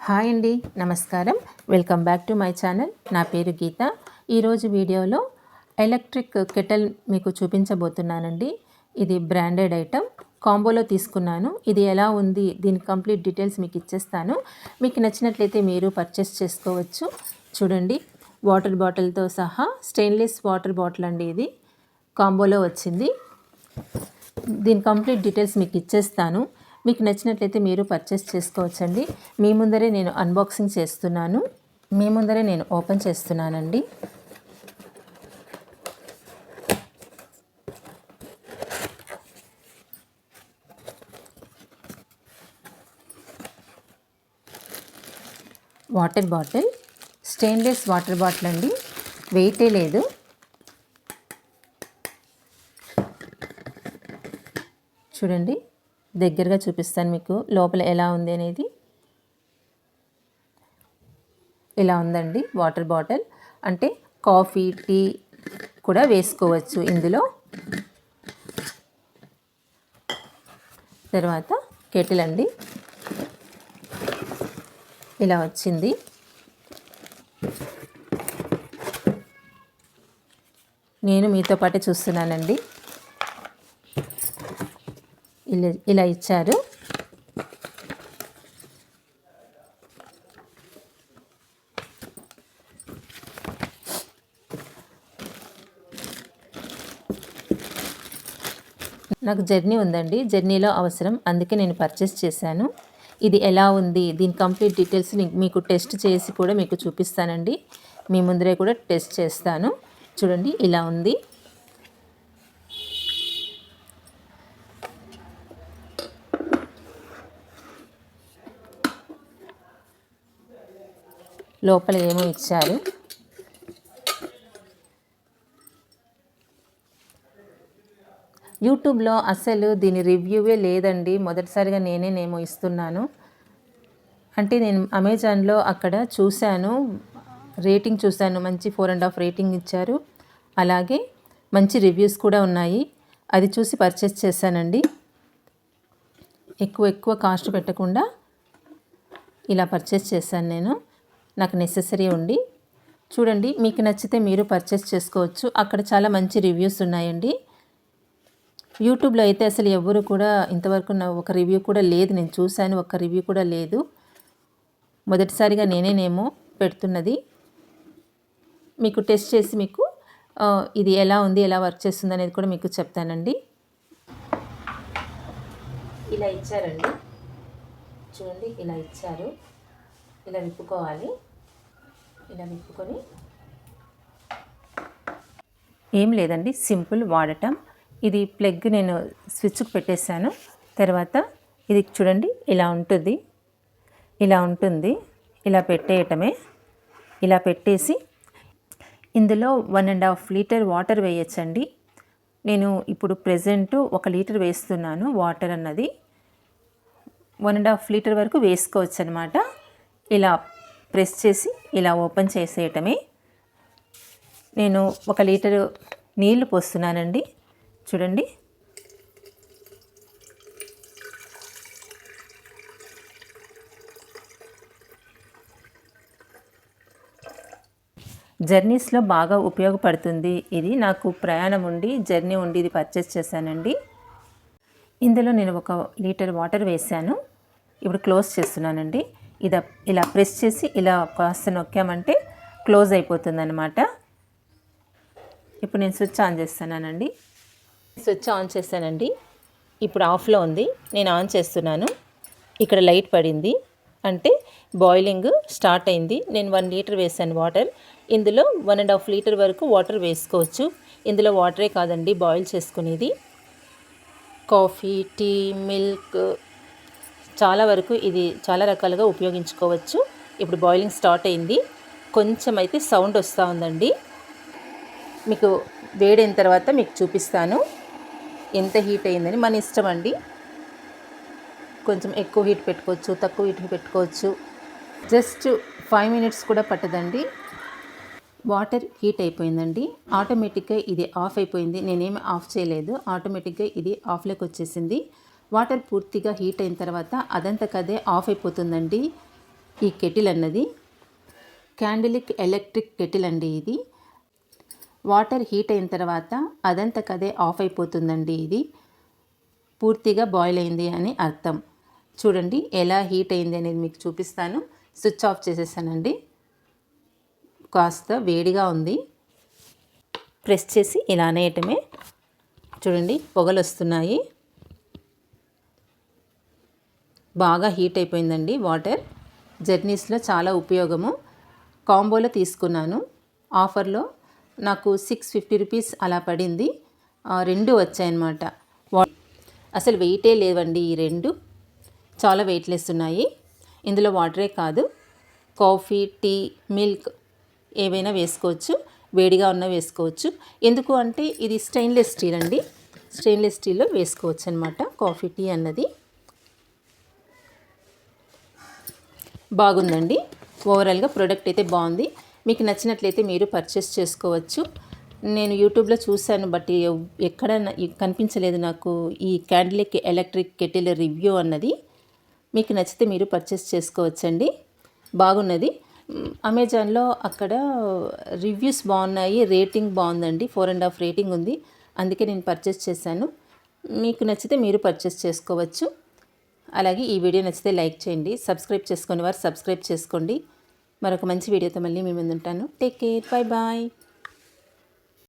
Hi అండి, నమస్కారం. Welcome back to my channel. నా పేరు గీత. ఈరోజు వీడియోలో ఎలక్ట్రిక్ కెటిల్ మీకు చూపించబోతున్నానండి. ఇది బ్రాండెడ్ ఐటమ్, కాంబోలో తీసుకున్నాను. ఇది ఎలా ఉంది, దీని కంప్లీట్ డీటెయిల్స్ మీకు ఇచ్చేస్తాను. మీకు నచ్చినట్లయితే మీరు పర్చేస్ చేసుకోవచ్చు. చూడండి, వాటర్ బాటిల్తో సహా స్టెయిన్లెస్ వాటర్ బాటిల్ అండి. ఇది కాంబోలో వచ్చింది. దీని కంప్లీట్ డీటెయిల్స్ మీకు ఇచ్చేస్తాను. మీకు నచ్చినట్లయితే మీరు పర్చేస్ చేసుకోవచ్చండి. మీ ముందరే నేను అన్బాక్సింగ్ చేస్తున్నాను, మీ ముందరే నేను ఓపెన్ చేస్తున్నానండి. Water bottle, stainless water bottle అండి, వెయిటే లేదు. చూడండి, దగ్గరగా చూపిస్తాను మీకు లోపల ఎలా ఉంది అనేది. ఇలా ఉందండి వాటర్ బాటిల్. అంటే కాఫీ, టీ కూడా వేసుకోవచ్చు ఇందులో. తర్వాత కెటిల్ అండి, ఇలా వచ్చింది. నేను మీతో పాటు చూస్తున్నానండి. ఇలా ఇచ్చారు. నాకు జర్నీ ఉందండి, జర్నీలో అవసరం, అందుకే నేను పర్చేస్ చేశాను. ఇది ఎలా ఉంది, దీని కంప్లీట్ డీటెయిల్స్ మీకు టెస్ట్ చేసి కూడా మీకు చూపిస్తానండి. మీ ముందరే కూడా టెస్ట్ చేస్తాను. చూడండి, ఇలా ఉంది. లోపల ఏమో ఇచ్చారు. యూట్యూబ్లో అసలు దీని రివ్యూవే లేదండి. మొదటిసారిగా నేనేమో ఇస్తున్నాను. అంటే నేను అమెజాన్లో అక్కడ చూశాను, రేటింగ్ చూశాను, మంచి 4.5 రేటింగ్ ఇచ్చారు. అలాగే మంచి రివ్యూస్ కూడా ఉన్నాయి. అది చూసి పర్చేస్ చేశానండి. ఎక్కువ కాస్ట్ పెట్టకుండా ఇలా పర్చేస్ చేశాను నేను. నాకు నెసెసరీ ఉండి. చూడండి, మీకు నచ్చితే మీరు పర్చేస్ చేసుకోవచ్చు. అక్కడ చాలా మంచి రివ్యూస్ ఉన్నాయండి. యూట్యూబ్లో అయితే అసలు ఎవరు కూడా ఇంతవరకు ఒక రివ్యూ కూడా లేదు. నేను చూశాను, ఒక్క రివ్యూ కూడా లేదు. మొదటిసారిగా నేనేమో పెడుతున్నది. మీకు టెస్ట్ చేసి మీకు ఇది ఎలా ఉంది, ఎలా వర్క్ చేస్తుంది అనేది కూడా మీకు చెప్తానండి. ఇలా ఇచ్చారండి. చూడండి, ఇలా ఇచ్చారు. ఇలా విప్పుకోవాలి. ఇలా విప్పుకొని ఏం లేదండి, సింపుల్ వాడటం. ఇది ప్లగ్ నేను స్విచ్కి పెట్టేశాను. తర్వాత ఇది చూడండి, ఇలా ఉంటుంది. ఇలా పెట్టేయటమే. ఇలా పెట్టేసి ఇందులో 1.5 లీటర్ వాటర్ వేయచ్చండి. నేను ఇప్పుడు ప్రెజెంట్ 1 లీటర్ వేస్తున్నాను వాటర్ అన్నది. 1.5 లీటర్ వరకు వేసుకోవచ్చు అనమాట. ఇలా ప్రెస్ చేసి ఇలా ఓపెన్ చేసేయటమే. నేను 1 లీటరు నీళ్లు పోస్తున్నానండి. చూడండి, జర్నీస్లో బాగా ఉపయోగపడుతుంది. ఇది నాకు ప్రయాణం ఉండి, జర్నీ ఉండి ఇది పర్చేస్ చేశానండి. ఇందులో నేను 1 లీటర్ వాటర్ వేసాను. ఇప్పుడు క్లోజ్ చేస్తున్నానండి. ఇలా ప్రెస్ చేసి ఇలా కాస్త నొక్కామంటే క్లోజ్ అయిపోతుందన్నమాట. ఇప్పుడు నేను స్విచ్ ఆన్ చేస్తున్నానండి. స్విచ్ ఆన్ చేశానండి. ఇప్పుడు ఆఫ్లో ఉంది. నేను ఆన్ చేస్తున్నాను. ఇక్కడ లైట్ పడింది అంటే బాయిలింగ్ స్టార్ట్ అయింది. నేను 1 లీటర్ వేసాను వాటర్. ఇందులో 1.5 లీటర్ వరకు వాటర్ వేసుకోవచ్చు. ఇందులో వాటరే కాదండి, బాయిల్ చేసుకునేది. కాఫీ, టీ, మిల్క్ చాలా వరకు ఇది చాలా రకాలుగా ఉపయోగించుకోవచ్చు. ఇప్పుడు బాయిలింగ్ స్టార్ట్ అయింది. కొంచెం అయితే సౌండ్ వస్తూ ఉందండి. మీకు వేడైన తర్వాత మీకు చూపిస్తాను ఎంత హీట్ అయిందని. మన ఇష్టం అండి, కొంచెం ఎక్కువ హీట్ పెట్టుకోవచ్చు, తక్కువ హీట్ పెట్టుకోవచ్చు. జస్ట్ 5 మినిట్స్ కూడా పట్టదండి. వాటర్ హీట్ అయిపోయిందండి. ఆటోమేటిక్గా ఇది ఆఫ్ అయిపోయింది. నేనేమి ఆఫ్ చేయలేదు, ఆటోమేటిక్గా ఇది ఆఫ్లోకి వచ్చేసింది. వాటర్ పూర్తిగా హీట్ అయిన తర్వాత అదంతకదే ఆఫ్ అయిపోతుందండి. ఈ కెటిల్ అన్నది క్యాండిలిక్ ఎలక్ట్రిక్ కెటిల్ అండి. ఇది వాటర్ హీట్ అయిన తర్వాత అదంతకదే ఆఫ్ అయిపోతుందండి. ఇది పూర్తిగా బాయిల్ అయింది అని అర్థం. చూడండి ఎలా హీట్ అయింది అనేది మీకు చూపిస్తాను. స్విచ్ ఆఫ్ చేసేసానండి. కాస్త వేడిగా ఉంది. ప్రెస్ చేసి ఇలా అనేయటమే. చూడండి పొగలు వస్తున్నాయి. బాగా హీట్ అయిపోయిందండి వాటర్. జర్నీస్లో చాలా ఉపయోగము. కాంబోలో తీసుకున్నాను. ఆఫర్లో నాకు 650 రూపీస్ అలా పడింది. 2 వచ్చాయన్నమాట. అసలు వెయిటే లేవండి ఈ 2. చాలా వెయిట్లెస్ ఉన్నాయి. ఇందులో వాటరే కాదు, కాఫీ, టీ, మిల్క్ ఏవైనా వేసుకోవచ్చు. వేడిగా ఉన్న వేసుకోవచ్చు. ఎందుకు అంటే ఇది స్టెయిన్లెస్ స్టీల్ అండి. స్టెయిన్లెస్ స్టీల్లో వేసుకోవచ్చు అనమాట కాఫీ, టీ అన్నది. బాగుందండి. ఓవరాల్గా ప్రోడక్ట్ అయితే బాగుంది. మీకు నచ్చినట్లయితే మీరు పర్చేస్ చేసుకోవచ్చు. నేను యూట్యూబ్లో చూశాను, బట్ ఎక్కడ కనిపించలేదు నాకు ఈ క్యాండిలిక్ ఎలక్ట్రిక్ కెటిల్ రివ్యూ అన్నది. మీకు నచ్చితే మీరు పర్చేస్ చేసుకోవచ్చండి. బాగున్నది. అమెజాన్లో అక్కడ రివ్యూస్ బాగున్నాయి, రేటింగ్ బాగుందండి. 4.5 రేటింగ్ ఉంది. అందుకే నేను పర్చేస్ చేశాను. మీకు నచ్చితే మీరు పర్చేస్ చేసుకోవచ్చు. అలాగే ఈ వీడియో నచ్చితే లైక్ చేయండి. సబ్స్క్రైబ్ చేసుకునే వారు సబ్స్క్రైబ్ చేసుకోండి. మరొక మంచి వీడియోతో మళ్ళీ మీ ముందు ఉంటాను. Take care. Bye bye.